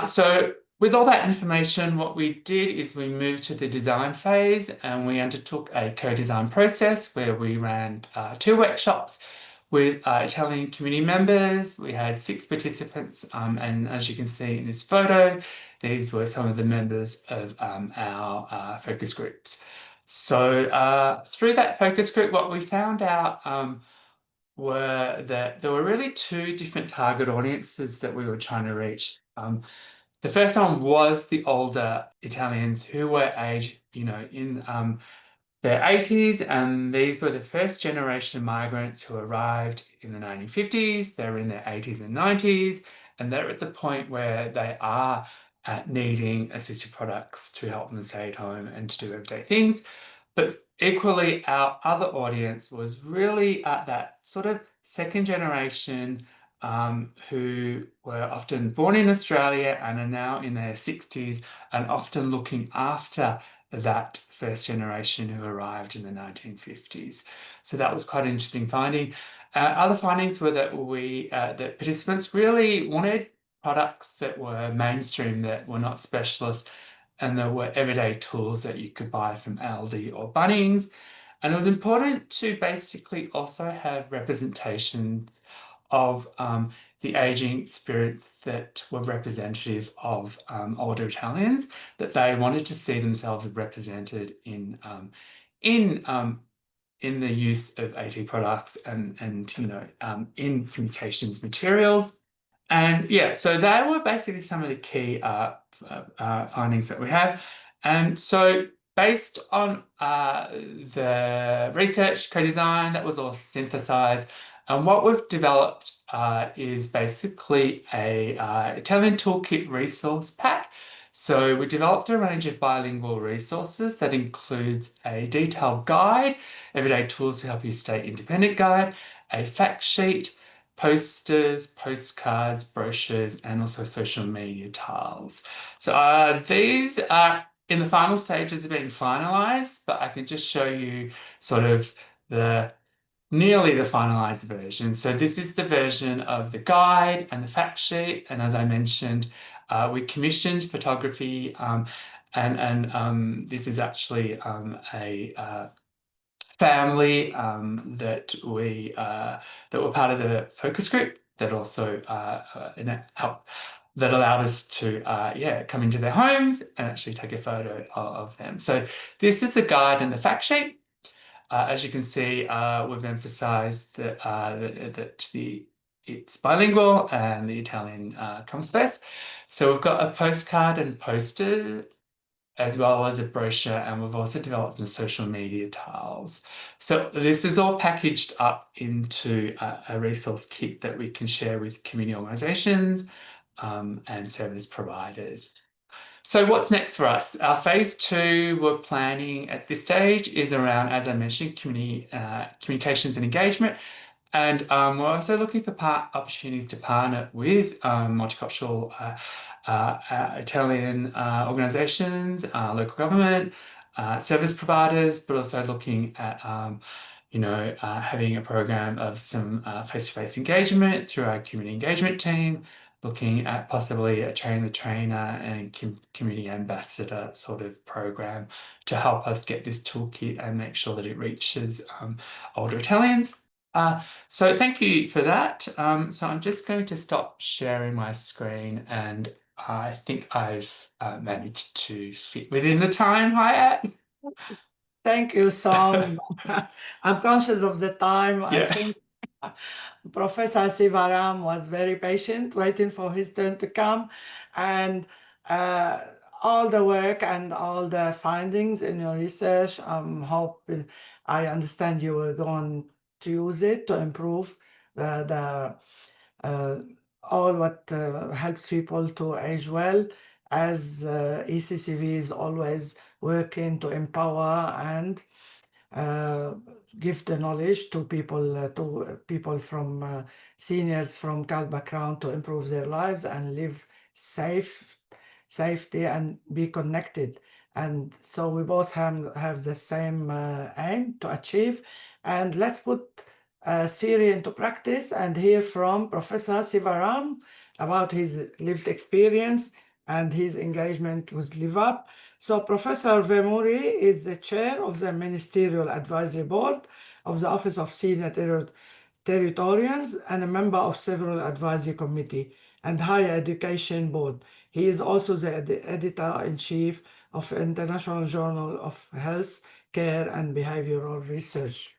So with all that information, what we did is we moved to the design phase, and we undertook a co-design process where we ran 2 workshops with Italian community members. We had 6 participants, and as you can see in this photo, these were some of the members of our focus groups. So through that focus group, what we found out were that there were really 2 different target audiences that we were trying to reach. The first one was the older Italians who were aged, in their 80s, and these were the first generation migrants who arrived in the 1950s. They're in their 80s and 90s, and they're at the point where they are needing assistive products to help them stay at home and to do everyday things. But equally, our other audience was really that sort of second generation who were often born in Australia and are now in their 60s, and often looking after that first generation who arrived in the 1950s. So that was quite an interesting finding. Other findings were that that participants really wanted products that were mainstream, that were not specialist, and there were everyday tools that you could buy from Aldi or Bunnings. And it was important to basically also have representations of the ageing experience that were representative of older Italians, that they wanted to see themselves represented in the use of AT products and in communications materials. And yeah, so they were basically some of the key findings that we had. And so based on the research, co-design that was all synthesized, and what we've developed is basically a Italian toolkit resource pack. So we developed a range of bilingual resources that includes a detailed guide, everyday tools to help you stay independent guide, a fact sheet, posters, postcards, brochures, and also social media tiles. So these are in the final stages of being finalized, but I can just show you sort of nearly the finalized version. So this is the version of the guide and the fact sheet. And as I mentioned, we commissioned photography, and this is actually a family that were part of the focus group that also helped, that allowed us to come into their homes and actually take a photo of them. So this is the guide and the fact sheet. As you can see, we've emphasised that it's bilingual and the Italian comes first. So we've got a postcard and poster, as well as a brochure, and we've also developed some social media tiles. So this is all packaged up into a resource kit that we can share with community organisations and service providers. So what's next for us? Our phase 2 we're planning at this stage is around, as I mentioned, communications and engagement. And we're also looking for opportunities to partner with multicultural Italian organisations, local government, service providers, but also looking at having a program of some face-to-face engagement through our community engagement team, looking at possibly a train the trainer and community ambassador sort of program to help us get this toolkit and make sure that it reaches older Italians. So thank you for that. So I'm just going to stop sharing my screen, and I think I've managed to fit within the time, Hayat. Thank you, Sam. I'm conscious of the time. I Yeah. think Professor Sivaram was very patient, waiting for his turn to come, and all the work and all the findings in your research, I understand you were going to use it to improve all what helps people to age well, as ECCV is always working to empower and give the knowledge to people from seniors from CALD background to improve their lives and live safety and be connected. And so we both have the same aim to achieve. And let's put theory into practice and hear from Professor Sivaram about his lived experience and his engagement with LiveUp. So Professor Vemurian is the chair of the Ministerial Advisory Board of the Office of Senior Territorians and a member of several advisory committee and higher education board. He is also the editor-in-chief of International Journal of Health, Care and Behavioral Research.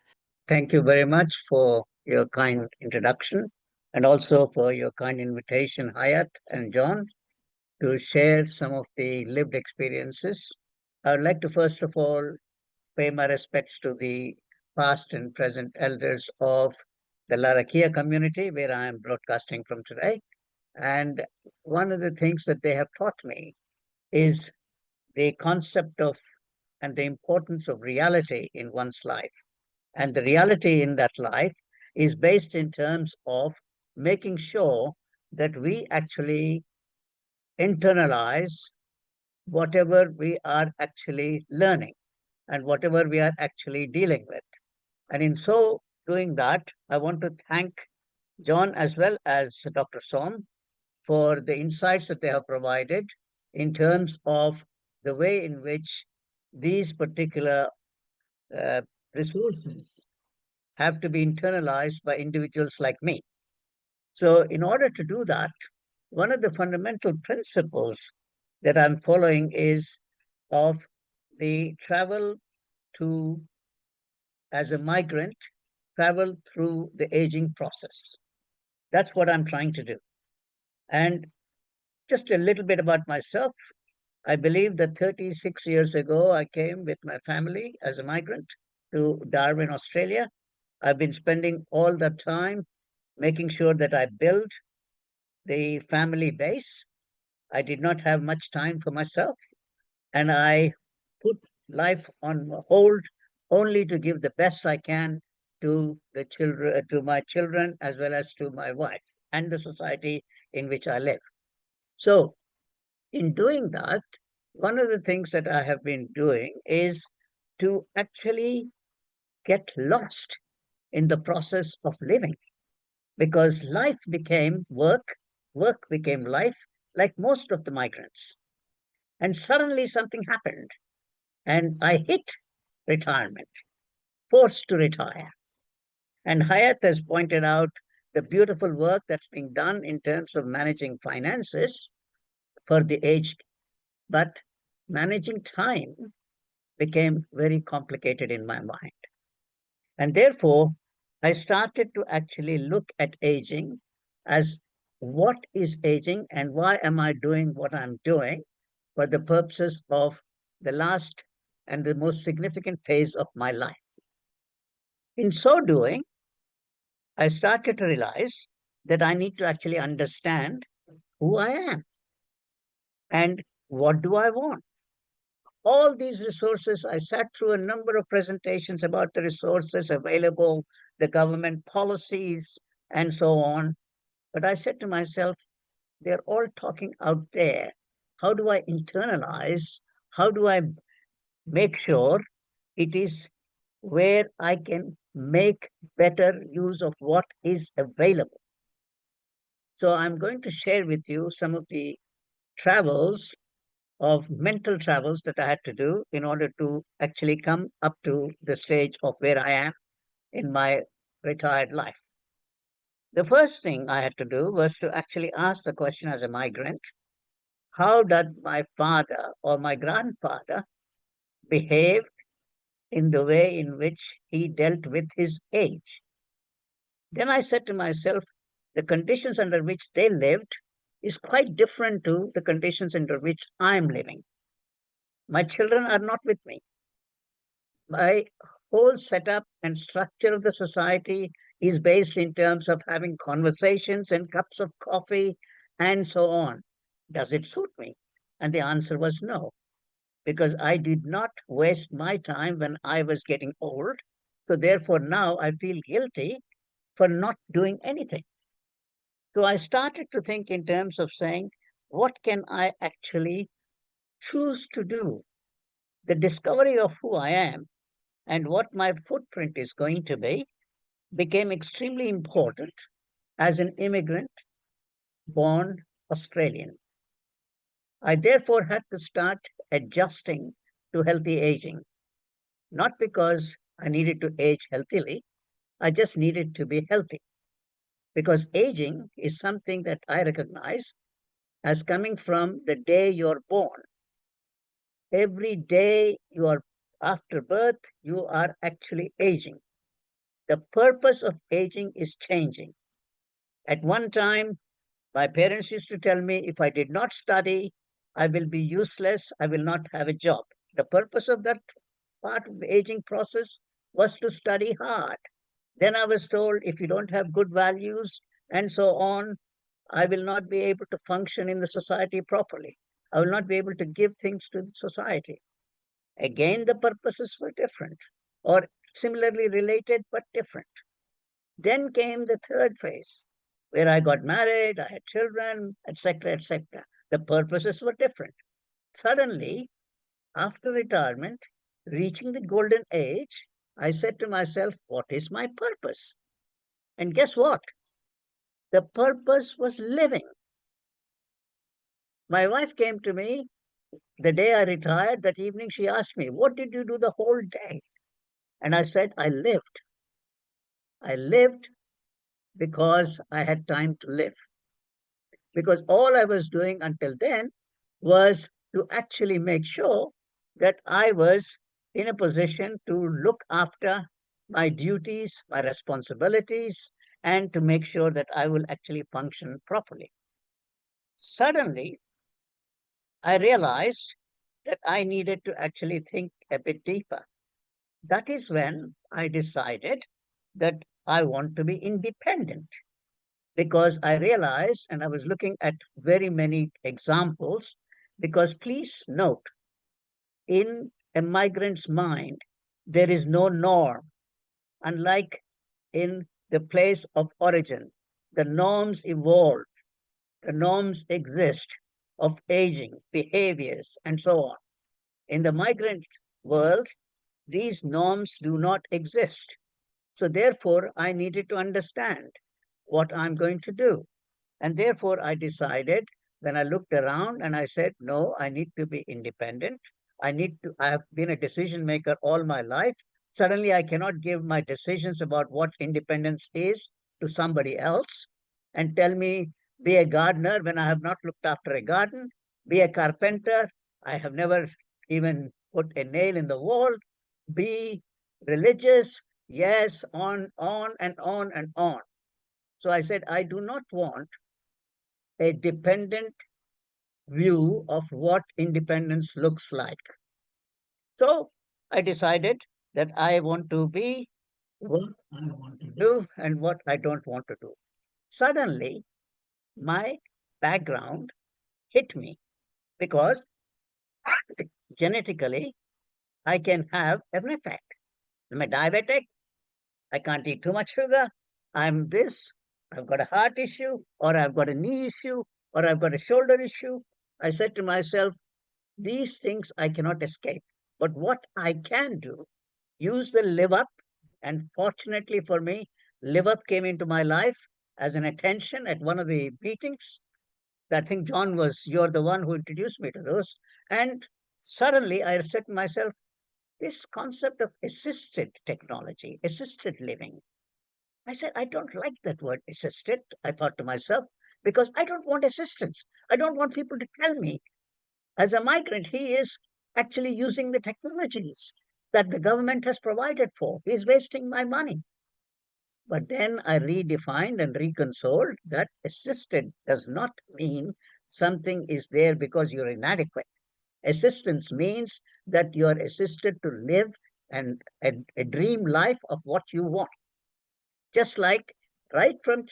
Thank you very much for your kind introduction and also for your kind invitation, Hayat and John, to share some of the lived experiences. I would like to first of all pay my respects to the past and present elders of the Larakia community, where I am broadcasting from today. And one of the things that they have taught me is the concept of and the importance of reality in one's life. And the reality in that life is based in terms of making sure that we actually internalize whatever we are actually learning and whatever we are actually dealing with. And in so doing that, I want to thank John as well as Dr. Som for the insights that they have provided in terms of the way in which these particular resources have to be internalized by individuals like me. So in order to do that, one of the fundamental principles that I'm following is of the travel to, as a migrant, travel through the aging process. That's what I'm trying to do. And just a little bit about myself. I believe that 36 years ago, I came with my family as a migrant to Darwin, Australia. I've been spending all the time making sure that I build the family base. I did not have much time for myself, and I put life on hold only to give the best I can to the children, to my children, as well as to my wife and the society in which I live. So in doing that, one of the things that I have been doing is to actually get lost in the process of living, because life became work, work became life, like most of the migrants. And suddenly something happened, and I hit retirement, forced to retire. And Hayat has pointed out the beautiful work that's being done in terms of managing finances for the aged, but managing time became very complicated in my mind. And therefore, I started to actually look at aging as what is aging and why am I doing what I'm doing for the purposes of the last and the most significant phase of my life. In so doing, I started to realize that I need to actually understand who I am and what do I want. All these resources, I sat through a number of presentations about the resources available, the government policies, and so on. But I said to myself, they're all talking out there. How do I internalize? How do I make sure it is where I can make better use of what is available? So I'm going to share with you some of the travels of mental travels that I had to do in order to actually come up to the stage of where I am in my retired life. The first thing I had to do was to actually ask the question as a migrant, how did my father or my grandfather behave in the way in which he dealt with his age? Then I said to myself, the conditions under which they lived is quite different to the conditions under which I'm living. My children are not with me. My whole setup and structure of the society is based in terms of having conversations and cups of coffee and so on. Does it suit me? And the answer was no, because I did not waste my time when I was getting old. So therefore now I feel guilty for not doing anything. So I started to think in terms of saying, what can I actually choose to do? The discovery of who I am and what my footprint is going to be became extremely important as an immigrant born Australian. I therefore had to start adjusting to healthy aging, not because I needed to age healthily, I just needed to be healthy. Because aging is something that I recognize as coming from the day you're born. Every day you are after birth, you are actually aging. The purpose of aging is changing. At one time, my parents used to tell me if I did not study, I will be useless, I will not have a job. The purpose of that part of the aging process was to study hard. Then I was told if you don't have good values and so on, I will not be able to function in the society properly. I will not be able to give things to the society. Again, the purposes were different or similarly related but different. Then came the third phase, where I got married, I had children, etc., etc. The purposes were different. Suddenly, after retirement, reaching the golden age, I said to myself, what is my purpose? And guess what? The purpose was living. My wife came to me the day I retired. That evening, she asked me, what did you do the whole day? And I said, I lived. I lived because I had time to live. Because all I was doing until then was to actually make sure that I was in a position to look after my duties, my responsibilities, and to make sure that I will actually function properly. Suddenly, I realized that I needed to actually think a bit deeper. That is when I decided that I want to be independent, because I realized, and I was looking at very many examples, because please note, in a migrant's mind, there is no norm. Unlike in the place of origin, the norms evolve, the norms exist of aging, behaviors, and so on. In the migrant world, these norms do not exist. So therefore, I needed to understand what I'm going to do. And therefore, I decided, when I looked around and I said, no, I need to be independent. I have been a decision maker all my life. Suddenly, I cannot give my decisions about what independence is to somebody else and tell me, be a gardener when I have not looked after a garden, be a carpenter, I have never even put a nail in the wall, be religious, yes, on and on and on. So I said, I do not want a dependent view of what independence looks like. So I decided that I want to be what I want to do and what I don't want to do. Suddenly, my background hit me, because genetically, I can have an effect. I'm a diabetic. I can't eat too much sugar. I'm this. I've got a heart issue, or I've got a knee issue, or I've got a shoulder issue. I said to myself, these things I cannot escape. But what I can do, use the LiveUp. And fortunately for me, LiveUp came into my life as an attention at one of the meetings. I think, John, you're the one who introduced me to those. And suddenly I said to myself, this concept of assisted technology, assisted living. I said, I don't like that word assisted, I thought to myself, because I don't want assistance. I don't want people to tell me, as a migrant, he is actually using the technologies that the government has provided for. He's wasting my money. But then I redefined and reconciled that assisted does not mean something is there because you're inadequate. Assistance means that you are assisted to live a dream life of what you want. Just like right from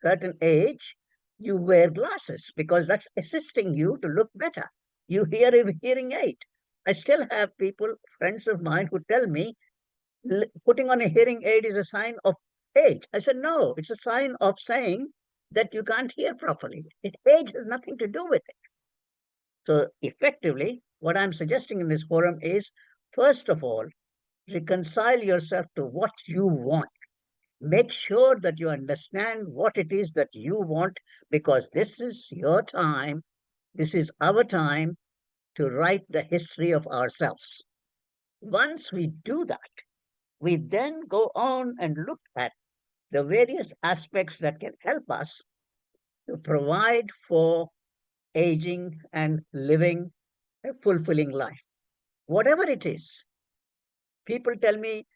certain age, you wear glasses because that's assisting you to look better. You hear a hearing aid. I still have people, friends of mine, who tell me putting on a hearing aid is a sign of age. I said, no, it's a sign of saying that you can't hear properly. Age has nothing to do with it. So effectively, what I'm suggesting in this forum is, first of all, reconcile yourself to what you want. Make sure that you understand what it is that you want, because this is your time. This is our time to write the history of ourselves. Once we do that, we then go on and look at the various aspects that can help us to provide for aging and living a fulfilling life. Whatever it is, people tell me,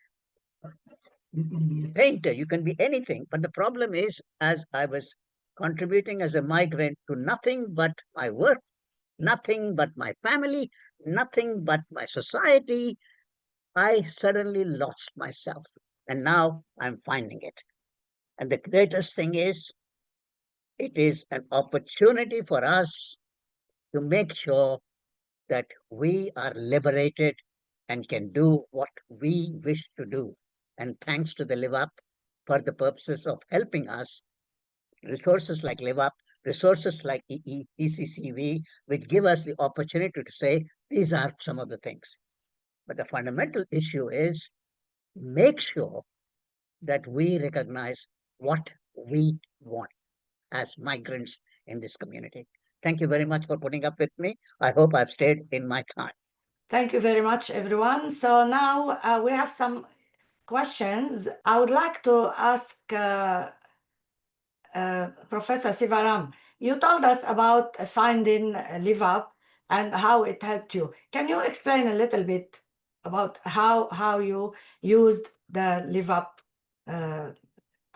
you can be a painter, you can be anything. But the problem is, as I was contributing as a migrant to nothing but my work, nothing but my family, nothing but my society, I suddenly lost myself. And now I'm finding it. And the greatest thing is, it is an opportunity for us to make sure that we are liberated and can do what we wish to do. And thanks to the LiveUp, for the purposes of helping us, resources like LiveUp, resources like ECCV, which give us the opportunity to say, these are some of the things. But the fundamental issue is, make sure that we recognize what we want as migrants in this community. Thank you very much for putting up with me. I hope I've stayed in my time. Thank you very much, everyone. So now we have some questions. I would like to ask Professor Sivaram. You told us about finding LiveUp and how it helped you. Can you explain a little bit about how you used the LiveUp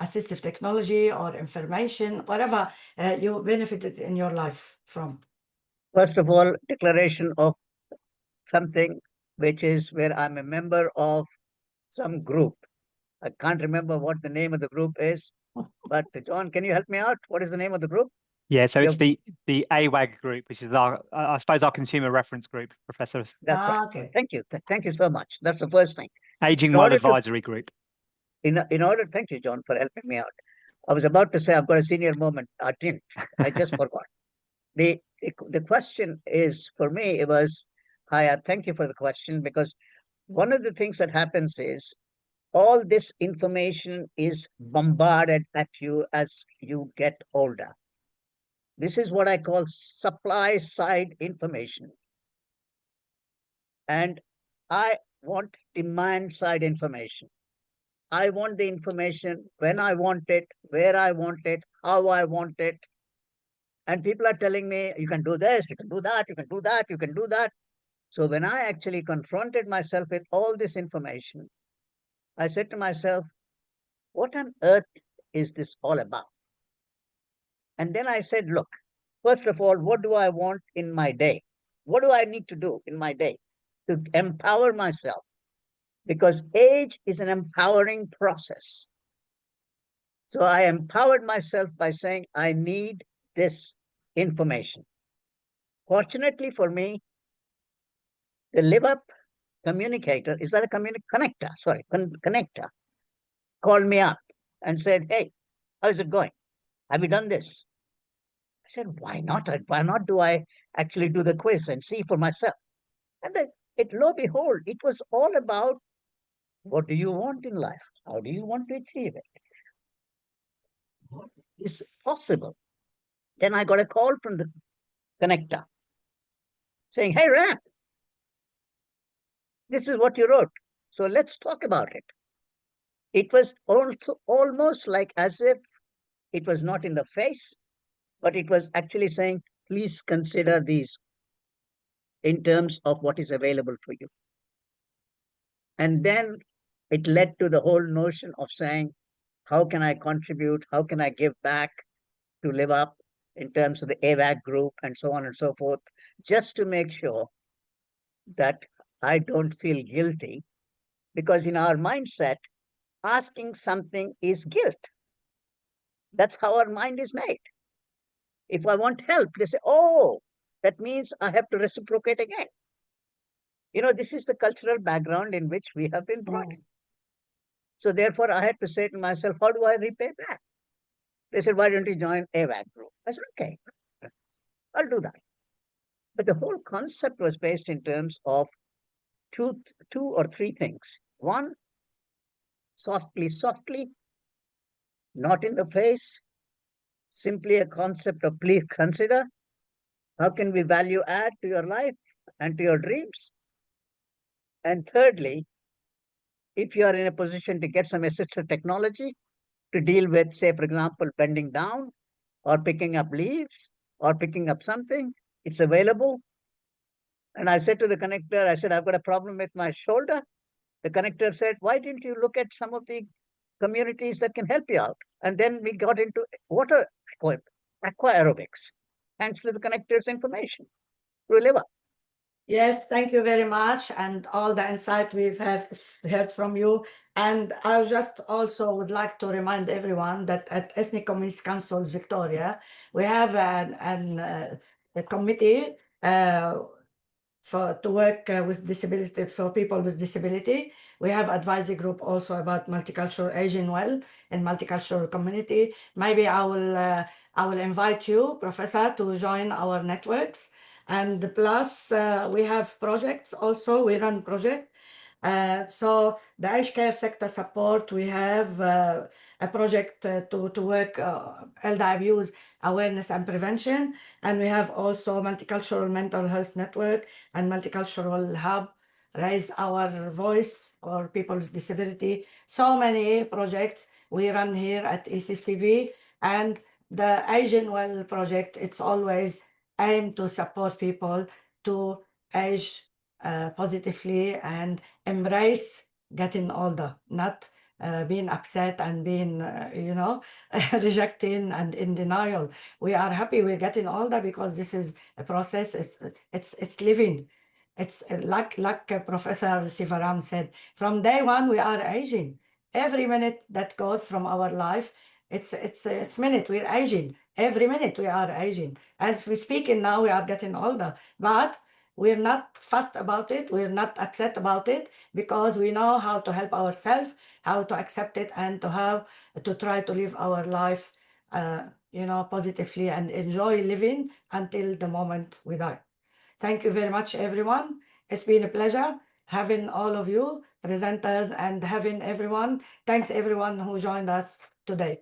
assistive technology or information, whatever you benefited in your life from? First of all, declaration of something which is where I'm a member of some group. I can't remember what the name of the group is, but John, can you help me out? What is the name of the group? Yeah, so it's You're- the AWAG group, which is our, I suppose, our consumer reference group, Professor. That's right. Okay. Thank you. Thank you so much. That's the first thing. Aging In Well order to- Advisory Group. In order, thank you, John, for helping me out. I was about to say I've got a senior moment. I didn't. I just forgot. The question is, for me, it was, Hayat, thank you for the question, because one of the things that happens is all this information is bombarded at you as you get older. This is what I call supply side information. And I want demand side information. I want the information when I want it, where I want it, how I want it. And people are telling me, you can do this, you can do that, you can do that, you can do that. So when I actually confronted myself with all this information, I said to myself, what on earth is this all about? And then I said, look, first of all, what do I want in my day? What do I need to do in my day to empower myself? Because age is an empowering process. So I empowered myself by saying, I need this information. Fortunately for me, the LiveUp communicator, is that a connector? Sorry, connector, called me up and said, hey, how's it going? Have you done this? I said, why not? Why not do I actually do the quiz and see for myself? And then, lo and behold, it was all about what do you want in life? How do you want to achieve it? What is possible? Then I got a call from the connector saying, hey, Ram, this is what you wrote. So let's talk about it. It was also almost like as if it was not in the face, but it was actually saying, please consider these in terms of what is available for you. And then it led to the whole notion of saying, how can I contribute? How can I give back to LiveUp in terms of the AWAG group and so on and so forth, just to make sure that I don't feel guilty, because in our mindset, asking something is guilt. That's how our mind is made. If I want help, they say, oh, that means I have to reciprocate again. This is the cultural background in which we have been brought. So therefore, I had to say to myself, how do I repay back? They said, why don't you join AWAG group? I said, okay, I'll do that. But the whole concept was based in terms of two or three things. One, softly, not in the face, simply a concept of please consider, how can we value add to your life and to your dreams? And thirdly, if you are in a position to get some assistive technology to deal with, say, for example, bending down or picking up leaves or picking up something, it's available. And I said to the connector, I said, I've got a problem with my shoulder. The connector said, why didn't you look at some of the communities that can help you out? And then we got into water aqua aerobics, thanks to the connector's information through LiveUp. Yes, thank you very much, and all the insight we've heard from you. And I just also would like to remind everyone that at Ethnic Communities Councils Victoria, we have a committee to work with disability, for people with disability. We have advisory group also about multicultural aging well and multicultural community. Maybe I will invite you, Professor, to join our networks. And plus, we have projects also. We run projects. So the aged care sector support, we have a project to work elder abuse awareness and prevention. And we have also multicultural mental health network and multicultural hub, raise our voice for people with disability. So many projects we run here at ECCV, and the Asian Well project, it's always aimed to support people to age positively and embrace getting older, not being upset and being, rejecting and in denial. We are happy we're getting older because this is a process. It's living. It's like Professor Sivaram said, from day one we are aging. Every minute that goes from our life, it's minute we're aging. Every minute we are aging. As we speaking now, we are getting older, but we're not fussed about it. We're not upset about it because we know how to help ourselves, how to accept it, and to try to live our life, positively and enjoy living until the moment we die. Thank you very much, everyone. It's been a pleasure having all of you presenters and having everyone. Thanks everyone who joined us today.